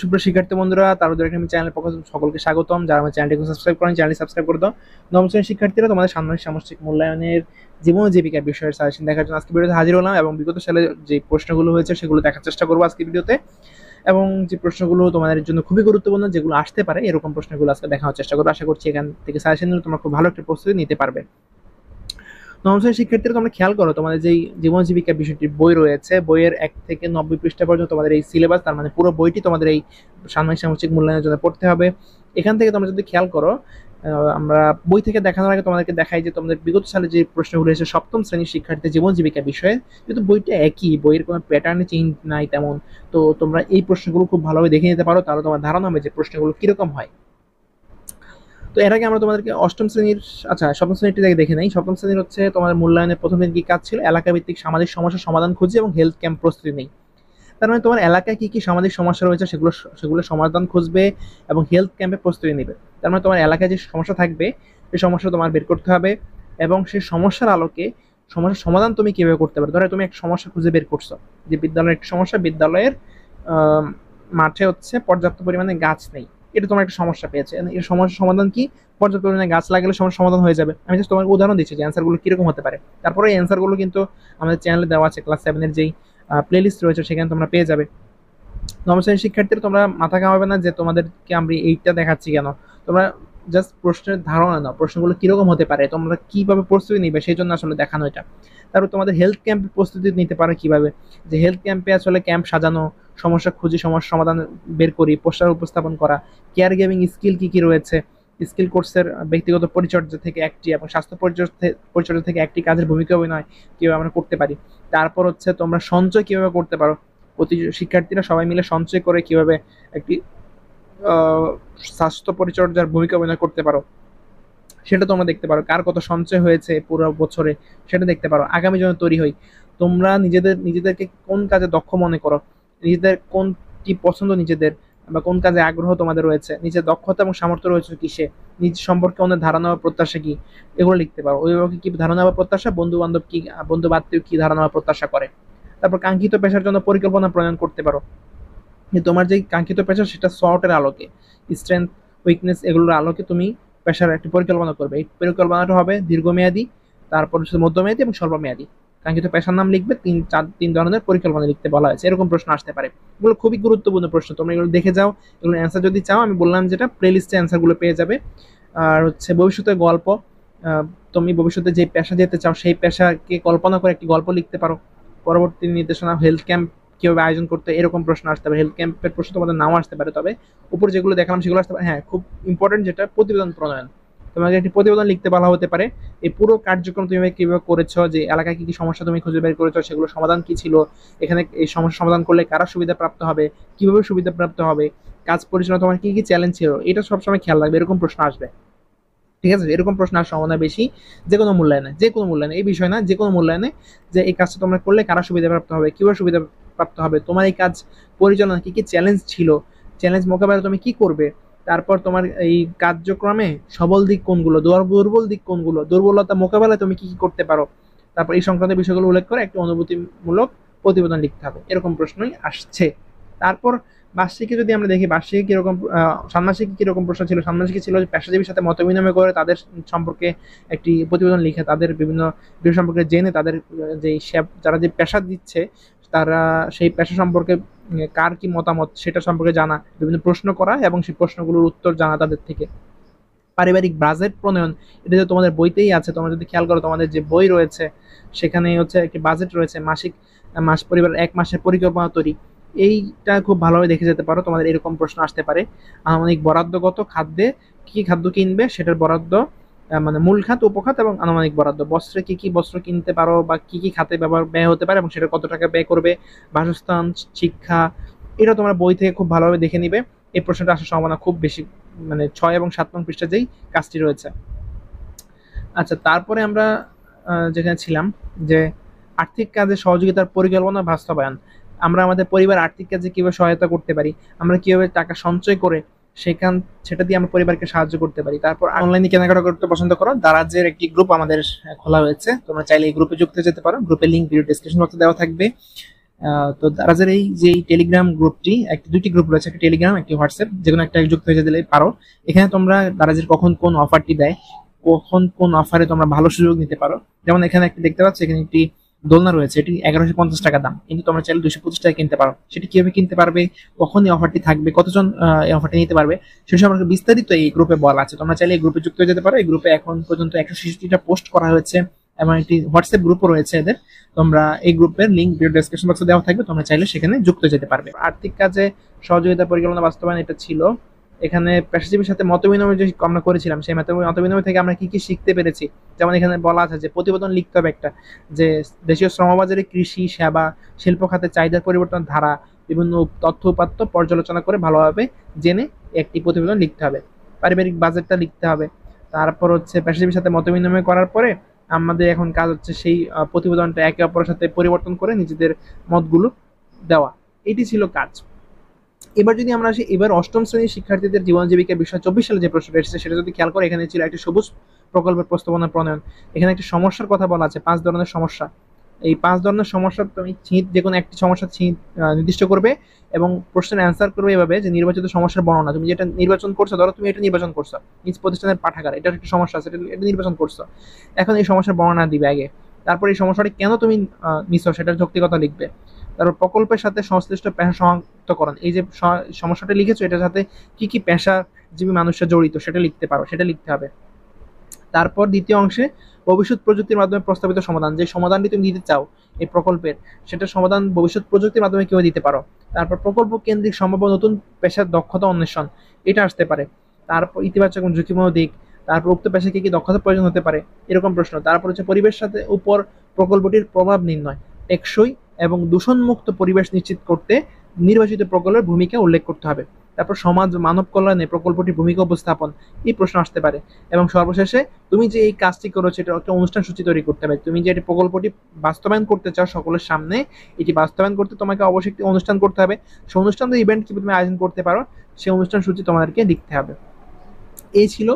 সুপ্রিয় শিক্ষার্থী বন্ধুরা, তাদের আমি চ্যানেলের পক্ষ থেকে সকলকে স্বাগতম। যারা আমার চ্যানেলটি সাবস্ক্রাইব করেন, চ্যানেলটি সাবস্ক্রাইব করে দাও। নবম শ্রেণীর শিক্ষার্থীরা, তোমাদের ষান্মাসিক সামষ্টিক মূল্যায়নের জীবন ও জীবিকা বিষয়ের সাজেশন দেখার জন্য আজকে ভিডিওতে হাজির হলাম এবং বিগত সালে যে প্রশ্নগুলো হয়েছে সেগুলো দেখার চেষ্টা করবো আজকে ভিডিওতে। এবং যে প্রশ্নগুলো তোমাদের জন্য খুবই গুরুত্বপূর্ণ, যেগুলো আসতে পারে, এরকম প্রশ্নগুলো আজকে দেখার চেষ্টা করবো। আশা করছি এখান থেকে সাজেশন নিলে তোমরা খুব ভালো একটা প্রস্তুতি নিতে পারবে। নবম শ্রেণীর শিক্ষার্থীরা, তোমরা খেয়াল করো, তোমাদের যেই জীবন জীবিকা বিষয়টির বই রয়েছে, বইয়ের 1 থেকে 90 পৃষ্ঠা পর্যন্ত তোমাদের এই সিলেবাস, তার মানে পুরো বইটি তোমাদের এই ষান্মাসিক সামষ্টিক মূল্যায়নের জন্য পড়তে হবে। এখান থেকে তোমরা যদি খেয়াল করো, আমরা বই থেকে দেখানোর আগে তোমাদেরকে দেখাই যে তোমাদের বিগত সালে যে প্রশ্নগুলো এসেছে সপ্তম শ্রেণীর শিক্ষার্থীদের জীবন জীবিকা বিষয়ে, যেহেতু বইটা একই, বইয়ের কোনো প্যাটার্নে চেঞ্জ নাই তেমন, তো তোমরা এই প্রশ্নগুলো খুব ভালোভাবে দেখে নিতে পারো, তাহলে তোমার ধারণা হবে যে প্রশ্নগুলো কিরকম হয়। তো এর আগে আমরা তোমাদেরকে অষ্টম শ্রেণীর, আচ্ছা সপ্তম শ্রেণীটি দেখে নেই। সপ্তম শ্রেণীর হচ্ছে তোমার মূল্যায়নের প্রথম দিন কি কাজ ছিল, এলাকা ভিত্তিক সামাজিক সমস্যার সমাধান খুঁজে এবং হেলথ ক্যাম্প প্রস্তুতি নেই। তার মানে তোমার এলাকায় কি কি সামাজিক সমস্যা রয়েছে সেগুলো সমাধান খুঁজবে এবং হেলথ ক্যাম্পে প্রস্তুতি নেবে। তার মানে তোমার এলাকায় যে সমস্যা থাকবে সেই সমস্যা তোমার বের করতে হবে এবং সেই সমস্যার আলোকে সমস্যার সমাধান তুমি কিভাবে করতে পারো। ধরো তুমি একটা সমস্যা খুঁজে বের করছো, যে বিদ্যালয়ের একটা সমস্যা, বিদ্যালয়ের মাঠে হচ্ছে পর্যাপ্ত পরিমাণে গাছ নেই, এটা তোমার একটা সমস্যা পেয়েছে। এর সমস্যার সমাধান কি? পর্যাপ্ত পরিমাণে গাছ লাগালে সমস্যার সমাধান হয়ে যাবে। আমি জাস্ট তোমাকে উদাহরণ দিচ্ছি যে অ্যান্সারগুলো কিরকম হতে পারে। তারপরে এই অ্যান্সারগুলো কিন্তু আমাদের চ্যানেলে দেওয়া আছে, ক্লাস 7-এর যেই প্লেলিস্ট রয়েছে সেখানে তোমরা পেয়ে যাবে। নবম শ্রেণীর শিক্ষার্থীরা, তোমরা মাথা ঘামাবে না যে তোমাদেরকে আমি এইটা দেখাচ্ছি কেন। তোমরা জাস্ট প্রশ্নের ধারণা নাও, প্রশ্নগুলো কিরকম হতে পারে, তোমরা কিভাবে প্রস্তুতি নিবে সেই জন্য আসলে দেখানো এটা। তারপর তোমাদের হেলথ ক্যাম্পে প্রস্তুতি নিতে পারো কিভাবে, যে হেলথ ক্যাম্পে আসলে ক্যাম্প সাজানো, সমস্যা খুঁজি, সমস্যা সমাধান বের করি, পোস্টার উপস্থাপন করা, কেয়ার গিভিং স্কিল কি কি রয়েছে, স্কিল কোর্সের ব্যক্তিগত পরিচর্যা থেকে একটি এবং স্বাস্থ্য পরিচর্যা থেকে একটি কাজের ভূমিকা অভিনয় কিভাবে আমরা করতে পারি। তারপর হচ্ছে তোমরা সঞ্চয় কিভাবে করতে পারো, প্রতি শিক্ষার্থীরা সবাই মিলে সঞ্চয় করে কিভাবে একটি স্বাস্থ্য পরিচর্যার ভূমিকা অভিনয় করতে পারো সেটা তোমরা দেখতে পারো। কার কত সঞ্চয় হয়েছে পুরো বছরে সেটা দেখতে পারো, আগামী জন্য তৈরি হই। তোমরা নিজেদেরকে কোন কাজে দক্ষ মনে করো, নিজেদের কোনটি পছন্দ, নিজেদের বা কোন কাজে আগ্রহ তোমাদের রয়েছে, নিজের দক্ষতা এবং সামর্থ্য রয়েছে কিসে, নিজ সম্পর্কে অনেক ধারণা বা প্রত্যাশা কি, এগুলো লিখতে পারো। অভিভাবকের কি ধারণা বা প্রত্যাশা, বন্ধু বান্ধব কি ধারণা বা প্রত্যাশা করে। তারপর কাঙ্ক্ষিত পেশার জন্য পরিকল্পনা প্রণয়ন করতে পারো, যে তোমার যে কাঙ্ক্ষিত পেশা সেটা শর্টের আলোকে, স্ট্রেংথ, উইকনেস, এগুলোর আলোকে তুমি পেশার একটি পরিকল্পনা করবে। এই পরিকল্পনাটা হবে দীর্ঘমেয়াদী, তারপর হচ্ছে মধ্যমেয়াদী এবং স্বল্পমেয়াদী। কাঙ্ক্ষিত পেশার নাম লিখবে, তিন ধরনের পরিকল্পনা লিখতে বলা হয়েছে। এরকম প্রশ্ন আসতে পারে, এগুলো খুবই গুরুত্বপূর্ণ প্রশ্ন, তোমরা এগুলো দেখে যাও। এগুলো অ্যান্সার যদি চাও, আমি বললাম যেটা প্লেলিস্টে অ্যান্সারগুলো পেয়ে যাবে। আর হচ্ছে ভবিষ্যতের গল্প, তুমি ভবিষ্যতে যে পেশা যেতে চাও সেই পেশাকে কল্পনা করে একটি গল্প লিখতে পারো। পরবর্তী নির্দেশনা, হেলথ ক্যাম্প কিভাবে আয়োজন করতে, এরকম প্রশ্ন আসতে পারে। হেলথ ক্যাম্পের প্রশ্ন তোমাদের নাও আসতে পারে, তবে উপর যেগুলো দেখালাম সেগুলো আসতে পারে। হ্যাঁ, খুব ইম্পর্টেন্ট যেটা, প্রতিবেদন প্রণয়ন, তোমাকে একটি প্রতিবেদন লিখতে বলা হতে পারে। এই পুরো কার্যক্রম তুমি কিভাবে করেছো, যে এলাকায় কি কি সমস্যা তুমি খুঁজে বের করেছো, সেগুলো সমাধান কি ছিল, এখানে এই সমস্যা সমাধান করলে কারা সুবিধা প্রাপ্ত হবে, কিভাবে সুবিধা প্রাপ্ত হবে, কাজ পরিচালনা তোমার কি কি চ্যালেঞ্জ ছিল, এটা সবসময় খেয়াল রাখবে। এরকম প্রশ্ন আসবে, ঠিক আছে? এরকম প্রশ্ন আসার সম্ভাবনা বেশি যে কোনো মূল্যায়নে, এই বিষয় না, যে কোনো মূল্যায়নে, যে এই কাজটা তোমরা করলে কারা সুবিধা প্রাপ্ত হবে, কিভাবে সুবিধা প্রাপ্ত হবে, তোমার এই কাজ পরিচালনা কি কি চ্যালেঞ্জ ছিল, চ্যালেঞ্জ মোকাবেলা তুমি কি করবে, তারপর তোমার এই কার্যক্রমে সবল দিক কোনগুলো, দুর্বল দিক কোনগুলো, দুর্বলতা মোকাবেলায় তুমি কি কি করতে পারো, তারপর এই সংক্রান্ত বিষয়গুলো উল্লেখ করে একটি অনুভূতিমূলক প্রতিবেদন লিখতে হবে। এরকম প্রশ্নই আসছে। তারপর বার্ষিকী যদি আমরা দেখি, বার্ষিকী কিরকম, ষান্মাসিকী কিরকম প্রশ্ন ছিল। ষান্মাসিকী ছিল পেশাজীবীর সাথে মত বিনিময় করে তাদের সম্পর্কে একটি প্রতিবেদন লিখে, তাদের বিভিন্ন বিষয় সম্পর্কে জেনে, তাদের যে যারা যে পেশা দিচ্ছে তারা সেই পেশা সম্পর্কে কার কি মতামত সেটা সম্পর্কে জানা, বিভিন্ন প্রশ্ন করা এবং সেই প্রশ্নগুলোর উত্তর জানা তাদের থেকে। পারিবারিক বাজেট প্রণয়ন, এটা যে তোমাদের বইতেই আছে, তোমরা যদি খেয়াল করো তোমাদের যে বই রয়েছে সেখানে হচ্ছে একটি বাজেট রয়েছে, পরিবার 1 মাসের পরিকল্পনা তৈরি, এইটা খুব ভালোভাবে দেখে যেতে পারো। তোমাদের এরকম প্রশ্ন আসতে পারে। আনুমানিক বরাদ্দগত খাদ্যে কি কি খাদ্য কিনবে সেটার বরাদ্দ, মানে মূল খাত, উপখাত এবং আনুমানিক বরাদ্দ। বস্ত্রে কি কি বস্ত্র কিনতে পারো বা কি কি খাতে ব্যয় হতে পারে এবং সেটা কত টাকা ব্যয় করবে। বাসস্থান, শিক্ষা, এটা তোমার বই থেকে খুব ভালোভাবে দেখে নিবে। এই প্রশ্নটা আসার সম্ভাবনা খুব বেশি, মানে 6 এবং 7 নং পৃষ্ঠা যেই কাজটি রয়েছে। আচ্ছা, তারপরে আমরা যেখানে ছিলাম, যে আর্থিক কাজে সহযোগিতার পরিকল্পনা বাস্তবায়ন, আমরা আমাদের পরিবার আর্থিক কাজে কিভাবে সহায়তা করতে পারি, আমরা কিভাবে টাকা সঞ্চয় করে সেটা দিয়ে আমরা পরিবারকে সাহায্য করতে পারি। তারপর অনলাইনে কেনাকাটা করতে পছন্দ করো, দারাজের একটি গ্রুপ আমাদের খোলা হয়েছে, তোমরা চাইলে এই গ্রুপে যুক্ত যেতে পারো। গ্রুপের লিঙ্ক ভিডিও ডেসক্রিপশন বক্সে দেওয়া থাকবে। তো দারাজের এই যে টেলিগ্রাম গ্রুপটি, দুটি গ্রুপ রয়েছে, একটা টেলিগ্রাম একটি হোয়াটসঅ্যাপ, যে কোনো একটা যুক্ত হয়ে দিলে পারো। এখানে তোমরা দারাজের কখন কোন অফারটি দেয়, কখন কোন অফারে তোমরা ভালো সুযোগ নিতে পারো। যেমন এখানে একটা দেখতে পাচ্ছ, এখানে একটি দোলনা রয়েছে, এটি 1150 টাকা দাম, কিন্তু তোমরা চাইলে 225 টাকা কিনতে পারো। সেটি কিভাবে কিনতে পারবে, কখন এই অফারটি থাকবে, কতজন এই অফারটি নিতে পারবে, সে সম্পর্কে বিস্তারিত এই গ্রুপে বলা আছে। তোমরা চাইলে এই গ্রুপে যুক্ত হয়ে যেতে পারো। এই গ্রুপে এখন পর্যন্ত 166টা পোস্ট করা হয়েছে এবং একটি হোয়াটসঅ্যাপ গ্রুপও রয়েছে এদের। তোমরা এই গ্রুপের লিঙ্ক ভিডিও ডেসক্রিপশন বক্সে দেওয়া থাকবে, তোমরা চাইলে সেখানে যুক্ত যেতে পারবে। আর্থিক কাজে সহযোগিতা পরিকল্পনা বাস্তবায়ন, এটা ছিল। এখানে পেশাজীবীর সাথে মতবিনিময় যে আমরা করেছিলাম, সেই মতবিনিময় থেকে আমরা কি কি শিখতে পেরেছি। যেমন এখানে বলা আছে যে প্রতিবেদন লিখতে হবে একটা, যে দেশীয় শ্রমবাজারে কৃষি, সেবা, শিল্প খাতে চাহিদার পরিবর্তন ধারা, বিভিন্ন তথ্য উপাত্ত পর্যালোচনা করে ভালোভাবে জেনে একটি প্রতিবেদন লিখতে হবে। পারিবারিক বাজেটটা লিখতে হবে। তারপর হচ্ছে পেশাজীবীর সাথে মতবিনিময় করার পরে আমাদের এখন কাজ হচ্ছে সেই প্রতিবেদনটা একে অপরের সাথে পরিবর্তন করে নিজেদের মতগুলো দেওয়া। এটি ছিল কাজ। এবার যদি আমরা আসি, এবার অষ্টম শ্রেণীর শিক্ষার্থীদের জীবন জীবিকা বিষয় 24 সালে যে প্রশ্নটা এসেছে, সেটা যদি খেয়াল করে, এখানে ছিল একটি সবুজ প্রকল্পের প্রস্তাবনা প্রণয়ন। এখানে একটি সমস্যার কথা বলা আছে, 5 ধরনের সমস্যা। এই 5 ধরনের সমস্যা তুমি যে কোনো একটি সমস্যা নির্দিষ্ট করবে এবং প্রশ্নের অ্যান্সার করবে এভাবে যে নির্বাচিত সমস্যার বর্ণনা। তুমি যেটা নির্বাচন করছো, ধরো তুমি এটা নির্বাচন করছো, নিজ প্রতিষ্ঠানের পাঠাগার, এটার একটা সমস্যা আছে, এটা নির্বাচন করছো। এখন এই সমস্যার বর্ণনা দিবে আগে, তারপর এই সমস্যাটি কেন তুমি নিছো সেটার যৌক্তিকতা লিখবে। তারপর প্রকল্পের সাথে সংশ্লিষ্ট পেশা শনাক্তকরণ, এই যে সমস্যাটা লিখেছো এটার সাথে কি কি পেশাজীবী মানুষরা জড়িত সেটা লিখতে পারো, সেটা লিখতে হবে। তারপর দ্বিতীয় অংশে ভবিষ্যৎ প্রযুক্তির মাধ্যমে প্রস্তাবিত সমাধান, যে সমাধানটি তুমি দিতে চাও এই প্রকল্পের, সেটা সমাধান ভবিষ্যৎ প্রযুক্তির মাধ্যমে কিভাবে দিতে পারো। তারপর প্রকল্প কেন্দ্রিক সম্ভাব্য নতুন পেশার দক্ষতা অন্বেষণ, এটা আসতে পারে। তারপর ইতিবাচক এবং ঝুঁকিপূর্ণ দিক, তারপর উক্ত পেশায় কি কি দক্ষতা প্রয়োজন হতে পারে, এরকম প্রশ্ন। তারপর হচ্ছে পরিবেশ সাথে উপর প্রকল্পটির প্রভাব নির্ণয়, টেকসই এবং দূষণমুক্ত পরিবেশ নিশ্চিত করতে নির্বাচিত প্রকল্পের ভূমিকা উল্লেখ করতে হবে। তারপর সমাজ মানব কল্যাণে প্রকল্পটির ভূমিকা উপস্থাপন, এই প্রশ্ন আসতে পারে। এবং সর্বশেষে তুমি যে এই কাজটি করেছো এটা একটা অনুষ্ঠান সূচি তৈরি করতে হবে। তুমি যে এটি প্রকল্পটি বাস্তবায়ন করতে চাও সকলের সামনে, এটি বাস্তবায়ন করতে তোমাকে অবশ্যই একটি অনুষ্ঠান করতে হবে। সেই অনুষ্ঠান ইভেন্ট কি তুমি আয়োজন করতে পারো, সেই অনুষ্ঠান সূচি তোমাদেরকে লিখতে হবে। এই ছিল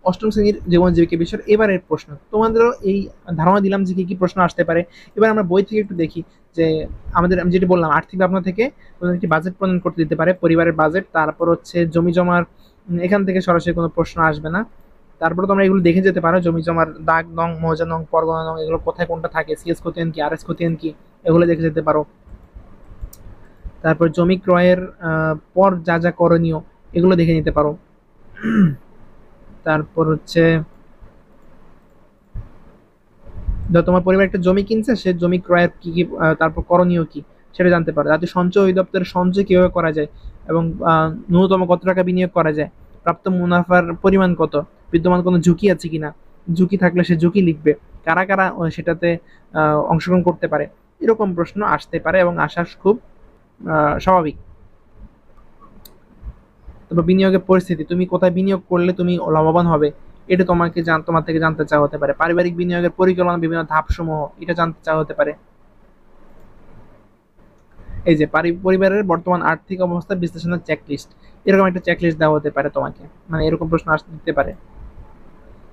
অষ্টম শ্রেণীর জীবন জীবিকা বিষয়ের এবারের প্রশ্ন। তোমাদেরও এই ধারণা দিলাম যে কি কি প্রশ্ন আসতে পারে। এবার আমরা বই থেকে একটু দেখি যে আমি যেটি বললাম, আর্থিক ভাবনা থেকে একটি বাজেট প্রণয়ন করতে দিতে পারে, পরিবারের বাজেট। তারপর হচ্ছে জমি জমার, এখান থেকে সরাসরি কোনো প্রশ্ন আসবে না। তারপরে তোমরা এগুলো দেখে যেতে পারো, জমি জমার দাগ নং, মৌজা নং, পরগনা নং, এগুলো কোথায় কোনটা থাকে, সিএস খতিয়ান কি, আরএস খতিয়ান কি, এগুলো দেখে যেতে পারো। তারপর জমি ক্রয়ের পর যা যা করণীয়, এগুলো দেখে নিতে পারো। তারপর হচ্ছে তোমার পরিবার একটা জমি কিনছে, সে জমি ক্রয়ের কি কি তারপর করণীয় কি সেটা জানতে পারো। জাতীয় সঞ্চয় অধিদপ্তরের সঞ্চয় কিভাবে করা যায় এবং ন্যূনতম কত টাকা বিনিয়োগ করা যায়, প্রাপ্ত মুনাফার পরিমাণ কত, বিদ্যমান কোনো ঝুঁকি আছে কিনা, ঝুঁকি থাকলে সে ঝুঁকি লিখবে, কারা কারা সেটাতে অংশগ্রহণ করতে পারে। এরকম প্রশ্ন আসতে পারে এবং আসা খুব স্বাভাবিক। তবে বিনিয়োগের পরিস্থিতি, তুমি কোথায় বিনিয়োগ করলে তুমি লাভবান হবে, এটা তোমার থেকে জানতে চাওয়া হতে পারে। পারিবারিক বিনিয়োগের পরিকল্পনা বিভিন্ন ধাপসমূহ, এটা জানতে চাওয়া হতে পারে। এই যে পরিবারের বর্তমান আর্থিক অবস্থা বিশ্লেষণের চেকলিস্ট, এরকম একটা চেকলিস্ট দেওয়া হতে পারে তোমাকে, মানে এরকম প্রশ্ন আসতে দিতে পারে।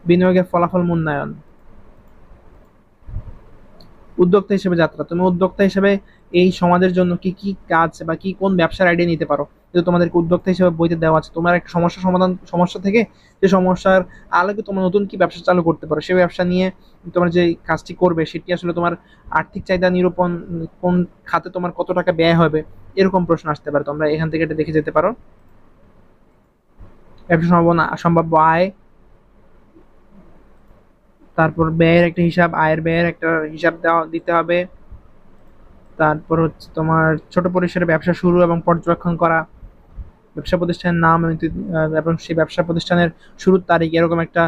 বিনিয়োগের ফলাফল মূল্যায়ন, উদ্যোক্তা হিসেবে যাত্রা, তুমি উদ্যোক্তা হিসেবে এই সমাজের জন্য কি কি কাজ বা কি কোন ব্যবসার আইডিয়া নিতে পারো, যেহেতু তোমাদেরকে উদ্যোক্তা হিসেবে বইতে দেওয়া আছে। তোমার একটা সমস্যা থেকে যে সমস্যার আলোকে তোমার নতুন কি ব্যবসা চালু করতে পারো, সেই ব্যবসা নিয়ে তোমার যে কাজটি করবে সেটি আসলে তোমার আর্থিক চাহিদা নিরূপণ, কোন খাতে তোমার কত টাকা ব্যয় হবে, এরকম প্রশ্ন আসতে পারে। তোমরা এখান থেকে এটা দেখে যেতে পারো। ব্যবসা সম্ভাব্য আয়, তারপর ব্যয়ের একটা হিসাব, আয়ের ব্যয়ের একটা হিসাব দিতে হবে। তারপর হচ্ছে তোমার ছোট পরিসরে ব্যবসা শুরু এবং পর্যবেক্ষণ করা, ব্যবসা প্রতিষ্ঠানের নাম এবং সেই ব্যবসা প্রতিষ্ঠানের শুরুর তারিখ, এরকম একটা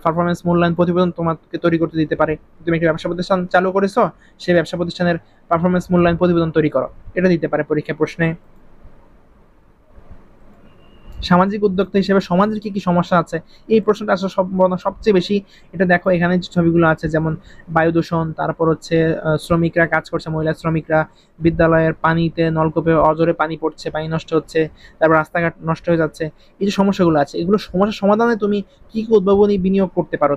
পারফরমেন্স মূল্যায়ন প্রতিবেদন তোমাকে তৈরি করতে দিতে পারে। তুমি একটা ব্যবসা প্রতিষ্ঠান চালু করেছো, সেই ব্যবসা প্রতিষ্ঠানের পারফরমেন্স মূল্যায়ন প্রতিবেদন তৈরি করো, এটা দিতে পারে পরীক্ষা প্রশ্নে। সামাজিক উদ্যোক্তা হিসেবে সমাজের কি কি সমস্যা আছে, এই প্রশ্নটা আসার সম্ভাবনা সবচেয়ে বেশি। এটা দেখো এখানে যে ছবিগুলো আছে, যেমন বায়ু দূষণ, তারপর হচ্ছে শ্রমিকরা কাজ করছে, মহিলা শ্রমিকরা, বিদ্যালয়ের পানিতে নলকূপে অজরে পানি পড়ছে, পানি নষ্ট হচ্ছে, তারপর রাস্তাঘাট নষ্ট হয়ে যাচ্ছে, এই যে সমস্যাগুলো আছে, এগুলো সমস্যার সমাধানে তুমি কি কি উদ্ভাবনী বিনিয়োগ করতে পারো,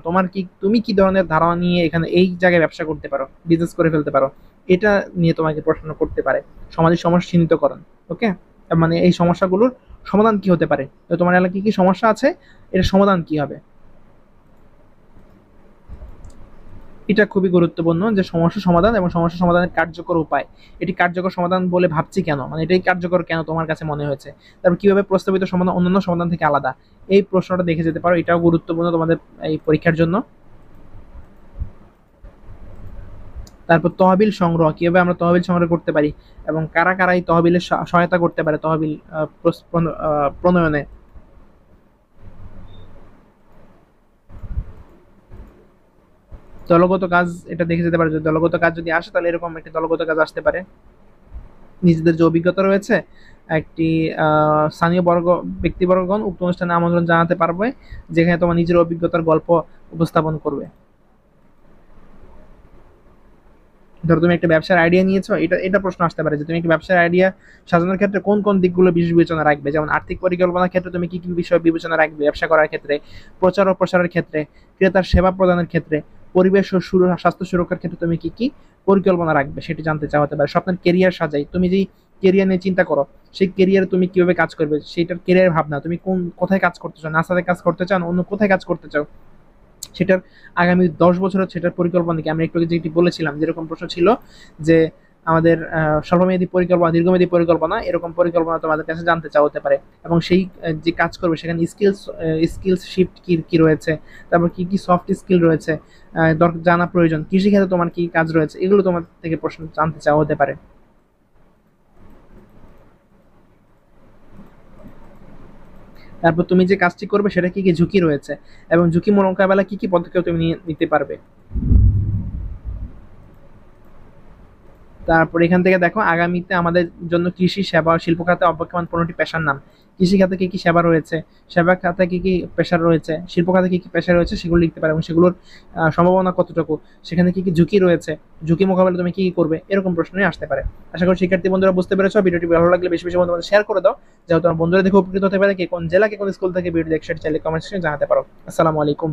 তুমি কি ধরনের ধারণা নিয়ে এখানে এই জায়গায় ব্যবসা করতে পারো, বিজনেস করে ফেলতে পারো, এটা নিয়ে তোমাকে প্রশ্ন করতে পারে। সমাজের সমস্যা চিহ্নিতকরণ, ওকে, মানে এই সমস্যাগুলোর সমাধান কি হতে পারে, তো তোমার এলাকায় কি কি সমস্যা আছে, এর সমাধান কি হবে। এটা খুবই গুরুত্বপূর্ণ যে সমস্যা সমাধান এবং সমস্যা সমাধানের কার্যকর উপায়। এটি কার্যকর সমাধান বলে ভাবছি কেন, মানে এটাই কার্যকর কেন তোমার কাছে মনে হয়েছে। তারপর কিভাবে প্রস্তাবিত সমাধান অন্যান্য সমাধান থেকে আলাদা, এই প্রশ্নটা দেখে যেতে পারো, এটাও গুরুত্বপূর্ণ তোমাদের এই পরীক্ষার জন্য। তারপর তহবিল সংগ্রহ, কিভাবে আমরা তহবিল সংগ্রহ করতে পারি এবং কারা কারা এই তহবিলের সহায়তা করতে পারে তহবিল প্রণয়নে। দলগত কাজ, এটা দেখে যেতে পারে, যদি দলগত কাজ যদি আসে তাহলে এরকম একটি দলগত কাজ আসতে পারে। নিজেদের যে অভিজ্ঞতা রয়েছে, একটি স্থানীয় ব্যক্তিবর্গগণ উক্ত অনুষ্ঠানে আমন্ত্রণ জানাতে পারবে, যেখানে তোমার নিজের অভিজ্ঞতার গল্প উপস্থাপন করবে। ধরো তুমি একটা ব্যবসার আইডিয়া নিয়েছো, এটা এটা প্রশ্ন আসতে পারে যে তুমি একটা ব্যবসার আইডিয়া সাজানোর ক্ষেত্রে কোন কোন দিকগুলো বিশেষ বিবেচনা রাখবে, যেমন আর্থিক পরিকল্পনার ক্ষেত্রে তুমি কি কি বিষয় বিবেচনা রাখবে ব্যবসা করার ক্ষেত্রে, প্রচার ও প্রসারের ক্ষেত্রে, ক্রেতার সেবা প্রদানের ক্ষেত্রে, পরিবেশ ও স্বাস্থ্য সুরক্ষার ক্ষেত্রে তুমি কি কি পরিকল্পনা রাখবে সেটি জানতে চাওয়া হতে পারে। স্বপ্নের কেরিয়ার সাজাই, তুমি যেই কেরিয়ার নিয়ে চিন্তা করো, সেই কেরিয়ারে তুমি কিভাবে কাজ করবে, সেইটার কেরিয়ার ভাবনা, তুমি কোথায় কাজ করতে চাও, নাসাতে কাজ করতে চাও না অন্য কোথায় কাজ করতে চাও, সেটার আগামী 10 বছরের সেটার পরিকল্পনা কি। আমি একটু আগে যেটি বলেছিলাম, যেরকম প্রশ্ন ছিল যে আমাদের স্বল্পমেয়াদী পরিকল্পনা, দীর্ঘমেয়াদী পরিকল্পনা, এরকম পরিকল্পনা তোমাদের কাছে জানতে চাওয়া হতে পারে। এবং সেই যে কাজ করবে সেখানে স্কিলস শিফট কি কি রয়েছে, তারপর কি কি সফট স্কিল রয়েছে জানা প্রয়োজন, কৃষিক্ষেত্রে তোমার কি কাজ রয়েছে, এগুলো তোমার থেকে প্রশ্ন জানতে চাওয়া হতে পারে। তারপর তুমি যে কাজটি করবে সেটা কি কি ঝুঁকি রয়েছে এবং ঝুঁকি মোকাবেলা কি কি পদক্ষেপ তুমি নিতে পারবে। তারপর এখান থেকে দেখো, আগামীতে আমাদের জন্য কৃষি, সেবা ও শিল্প খাতে অবক্ষমান 15টি পেশার নাম। কৃষি খাতে কি কি সেবা রয়েছে, সেবা খাতে কি কি পেশা রয়েছে, শিল্প খাতে কি কি পেশা রয়েছে, সেগুলো লিখতে পারো এবং সেগুলোর সম্ভাবনা কতটুকু, সেখানে কি কি ঝুঁকি রয়েছে, ঝুঁকি মোকাবেলা তুমি কি কি করবে, এরকম প্রশ্নই আসতে পারে। আশা করি শিক্ষার্থী বন্ধুরা বুঝতে পেরেছো। ভিডিওটি ভালো লাগলে বেশি বেশি বন্ধুদের শেয়ার করে দাও, যাতে তোমার বন্ধুরা দেখে উপকৃত হতে পারে। কে কোন জেলা, কে কোন স্কুল থেকে ভিডিও দেখছে চাইলে কমেন্ট সেকশনে জানাতে পারো। আসসালামু আলাইকুম।